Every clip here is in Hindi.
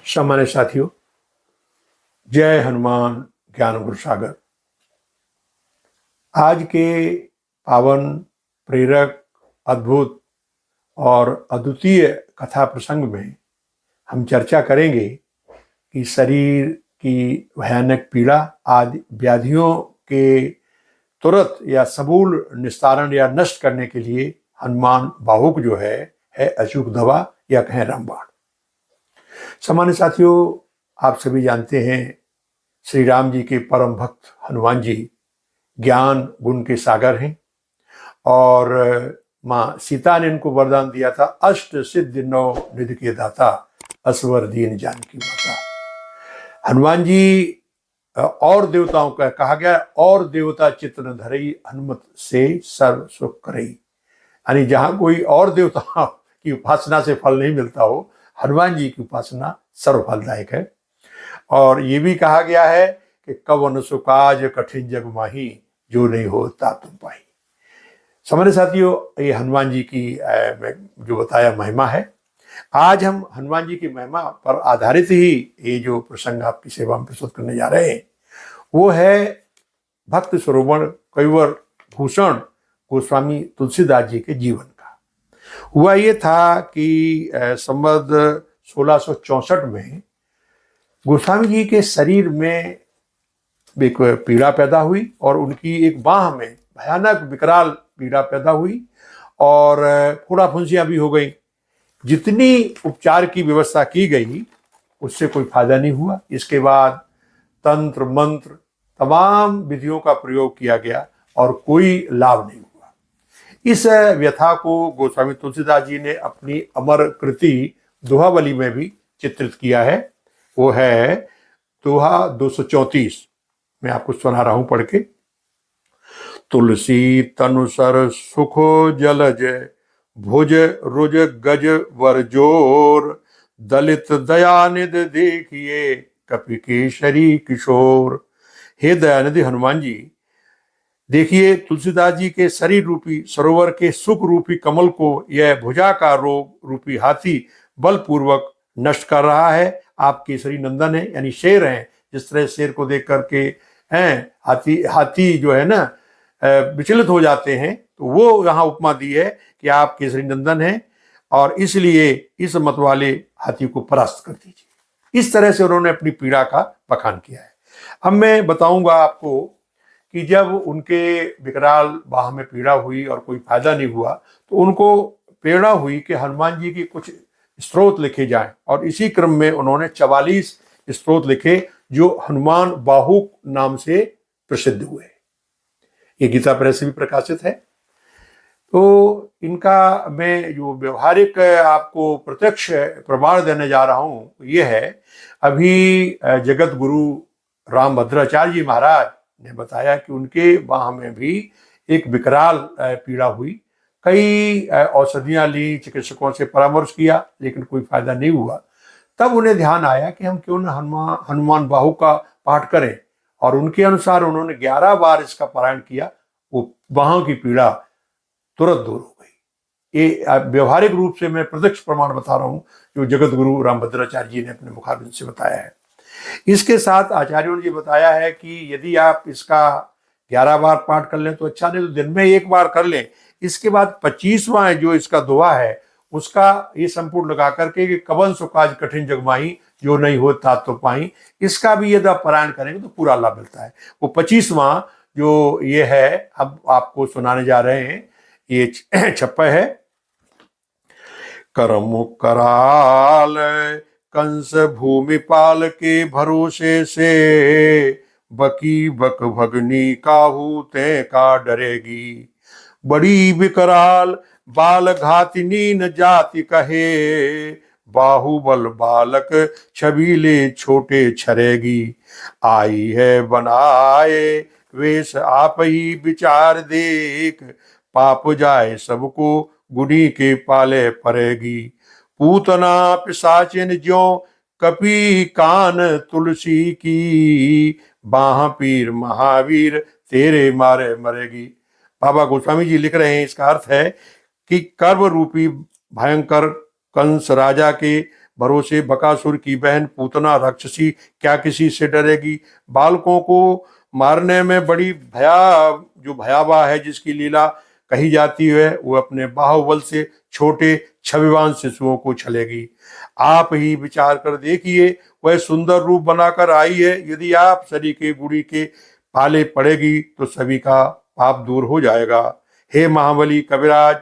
सामान्य साथियों, जय हनुमान ज्ञान गुरु सागर। आज के पावन, प्रेरक, अद्भुत और अद्वितीय कथा प्रसंग में हम चर्चा करेंगे कि शरीर की भयानक पीड़ा आदि व्याधियों के तुरंत या समूल निस्तारण या नष्ट करने के लिए हनुमान बाहुक जो है अचूक दवा या कहें रामबाण। सामान्य साथियों, आप सभी जानते हैं श्री राम जी के परम भक्त हनुमान जी ज्ञान गुण के सागर हैं और माँ सीता ने इनको वरदान दिया था, अष्ट सिद्धि नौ निधि के दाता, असवर दीन जानकी माता। हनुमान जी और देवताओं का कहा गया, और देवता चित्त न धरई, हनुमत से सर्व सुख करई। यानी जहां कोई और देवता की उपासना से फल नहीं मिलता हो, हनुमान जी की उपासना सर्व फलदायक है। और ये भी कहा गया है कि कवन सुकाज कठिन जग माही, जो नहीं हो ता तुम पाही। सामान्य साथियों, ये हनुमान जी की जो बताया महिमा है। आज हम हनुमान जी की महिमा पर आधारित ही ये जो प्रसंग आपकी सेवा में प्रस्तुत करने जा रहे हैं वो है भक्त श्रोवण कविवर भूषण गोस्वामी तुलसीदास जी के जीवन का। हुआ ये था कि संवत 1664 में गोस्वामी जी के शरीर में एक पीड़ा पैदा हुई और उनकी एक बाह में भयानक विकराल पीड़ा पैदा हुई और फोड़ा फुंसियां भी हो गई। जितनी उपचार की व्यवस्था की गई उससे कोई फायदा नहीं हुआ। इसके बाद तंत्र मंत्र तमाम विधियों का प्रयोग किया गया और कोई लाभ नहीं हुआ। इस व्यथा को गोस्वामी तुलसीदास जी ने अपनी अमर कृति दोहावली में भी चित्रित किया है। वो है दोहा 234। मैं आपको सुना रहा हूं पढ़ के। तुलसी तनुसर सुखो जलज, भुज रुज गज वरजोर, दलित दयानिध देखिए, कपि केशरी किशोर। हे दयानिधि हनुमान जी, देखिए तुलसीदास जी के शरीर रूपी सरोवर के सुख रूपी कमल को यह भुजा का रोग रूपी हाथी बलपूर्वक नष्ट कर रहा है। आप केसरी नंदन है, यानी शेर हैं। जिस तरह शेर को देख करके हैं हाथी जो है ना विचलित हो जाते हैं, तो वो यहाँ उपमा दी है कि आप केसरी नंदन हैं और इसलिए इस मत वाले हाथी को परास्त कर दीजिए। इस तरह से उन्होंने अपनी पीड़ा का बखान किया है। अब मैं बताऊंगा आपको कि जब उनके विकराल बाह में पीड़ा हुई और कोई फायदा नहीं हुआ तो उनको प्रेरणा हुई कि हनुमान जी की कुछ स्त्रोत लिखे जाएं और इसी क्रम में उन्होंने 44 स्त्रोत लिखे जो हनुमान बाहुक नाम से प्रसिद्ध हुए। ये गीता प्रेस से भी प्रकाशित है। तो इनका मैं जो व्यवहारिक आपको प्रत्यक्ष प्रमाण देने जा रहा हूं ये है, अभी जगत गुरु रामभद्राचार्य जी महाराज ने बताया कि उनके बाह में भी एक विकराल पीड़ा हुई। कई औषधियां ली, चिकित्सकों से परामर्श किया, लेकिन कोई फायदा नहीं हुआ। तब उन्हें ध्यान आया कि हम क्यों न हनुमान बाहु का पाठ करें और उनके अनुसार उन्होंने 11 बार इसका पारायण किया। वो बाहों की पीड़ा तुरंत दूर हो गई। ये व्यवहारिक रूप से मैं प्रत्यक्ष प्रमाण बता रहा हूं जो जगत गुरु रामभद्राचार्य जी ने अपने मुखारबिंद से बताया है। इसके साथ आचार्यों ने ये बताया है कि यदि आप इसका 11 बार पाठ कर लें तो अच्छा, नहीं तो दिन में एक बार कर लें। इसके बाद 25वां जो इसका दोहा है उसका ये संपूर्ण लगा करके कि कवन सुकाज कठिन जग माही, जो नहीं हो ता तो पाही, इसका भी यदि आप पारायण करेंगे तो पूरा लाभ मिलता है। वो 25वां जो ये है अब आपको सुनाने जा रहे हैं, ये छप्पा है। करम कराल कंस भूमिपाल के भरोसे से, बकी बक भगनी काहू ते का डरेगी। बड़ी विकराल बाल घातिनी न जाति कहे, बाहुबल बालक छबीले छोटे छरेगी। आई है बनाए वेश आप ही विचार देख, पाप जाए सबको गुनी के पाले पड़ेगी। पूतना पिशाचिन ज्यों कपि कान तुलसी की, बाह पीर महावीर तेरे मारे मरेगी। बाबा गोस्वामी जी लिख रहे हैं, इसका अर्थ है कि कर्म रूपी भयंकर कंस राजा के भरोसे बकासुर की बहन पूतना राक्षसी क्या किसी से डरेगी। बालकों को मारने में बड़ी जो भयावह है जिसकी लीला कही जाती है, वो अपने बाहुबल से छोटे छविवान शिशुओं को छलेगी। आप ही विचार कर देखिए, वह सुंदर रूप बनाकर आई है, यदि आप सरी के गुड़ी के पाले पड़ेगी तो सभी का पाप दूर हो जाएगा। हे महाबली कविराज,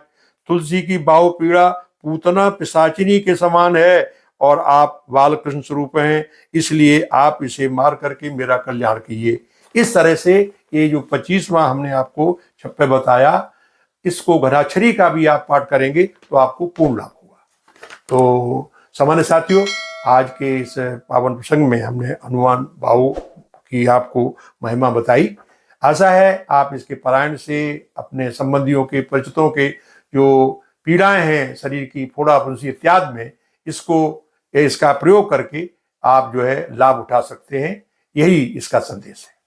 तुलसी की बाहु पीड़ा पूतना पिशाचिनी के समान है और आप बालकृष्ण स्वरूप हैं, इसलिए आप इसे मार करके मेरा कल्याण कीजिए। इस तरह से ये जो 25वां हमने आपको छप्पे बताया, इसको घनाक्षरी का भी आप पाठ करेंगे तो आपको पूर्ण लाभ होगा। तो सामान्य साथियों, आज के इस पावन प्रसंग में हमने हनुमान बाहु की आपको महिमा बताई। आशा है आप इसके पारायण से अपने संबंधियों के, परिचितों के जो पीड़ाएं हैं शरीर की, फोड़ा फुंसी इत्यादि में, इसका प्रयोग करके आप जो है लाभ उठा सकते हैं। यही इसका संदेश है।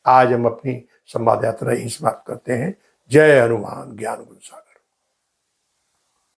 आज हम अपनी संवाद यात्रा यही समाप्त करते हैं। जय हनुमान ज्ञान गुण सागर।